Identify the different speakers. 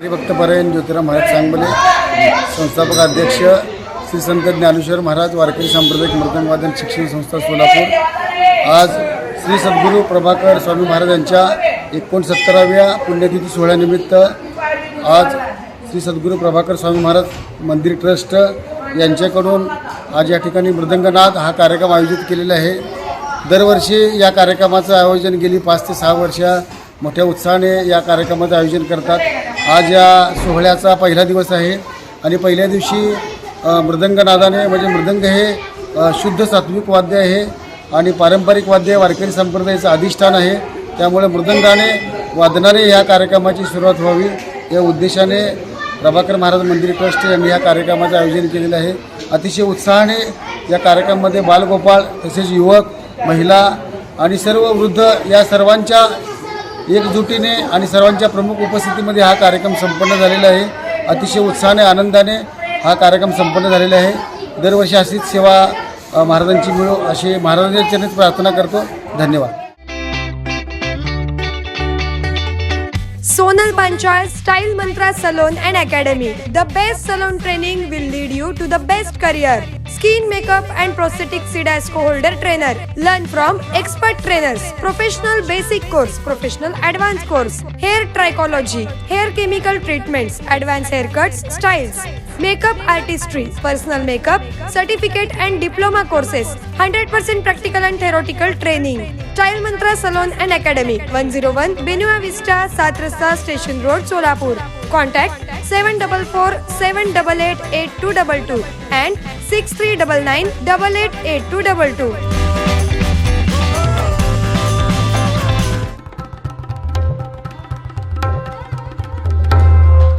Speaker 1: हरिभक्तपरायण ज्योतिराव महाराज सांगोले, संस्थापक अध्यक्ष श्री संत ज्ञानेश्वर महाराज वारकरी सांप्रदायिक मृदंगवादन शिक्षण संस्था सोलापूर। आज श्री सद्गुरू प्रभाकर स्वामी महाराज यांच्या 69व्या पुण्यतिथी सोहळ्यानिमित्त आज श्री सद्गुरू प्रभाकर स्वामी महाराज मंदिर ट्रस्ट यांच्याकडून आज या ठिकाणी मृदंगनाद हा कार्यक्रम आयोजित केलेला आहे। दरवर्षी या कार्यक्रमाचं आयोजन गेली 5 ते 6 वर्ष मोठ्या उत्साहाने या कार्यक्रमाचं आयोजन करतात। आज या सोहळ्याचा पहिला दिवस आहे आणि पहिल्या दिवशी मृदंगनादाने म्हणजे मृदंग हे शुद्ध सात्विक वाद्य आहे आणि पारंपरिक वाद्य वारकरी संप्रदायाचं अधिष्ठान आहे। त्यामुळे मृदंगाने वादनाने या कार्यक्रमाची सुरुवात व्हावी या उद्देशाने प्रभाकर महाराज मंदिर ट्रस्ट यांनी या कार्यक्रमाचं आयोजन केलेलं आहे। अतिशय उत्साहाने या कार्यक्रमामध्ये बालगोपाळ तसेच युवक, महिला आणि सर्व वृद्ध या सर्वांच्या एकजुटीने आणि सर्वांच्या प्रमुख उपस्थितीमध्ये हा कार्यक्रम संपन्न झालेला आहे। अतिशय उत्साहाने आनंदाने हा कार्यक्रम संपन्न झालेला आहे। दरवर्षी अशीच सेवा महाराजांची मिळो अशी महाराजांच्या चरणी प्रार्थना करतो। धन्यवाद।
Speaker 2: Sonal Panchal Style Mantra Salon and Academy. The best salon training will lead you to the best career. Skin makeup and prosthetic CDASCO holder trainer. Learn from expert trainers. Professional basic course, professional advanced course. Hair trichology, hair chemical treatments, advanced haircuts, styles. Makeup artistry, personal makeup, certificate and diploma courses. 100% practical and theoretical training. Style Mantra Salon and Academy. 101 Benua Vista, Satrasta Station Road, Solapur. Contact 744 788 8222 and 6399 888222.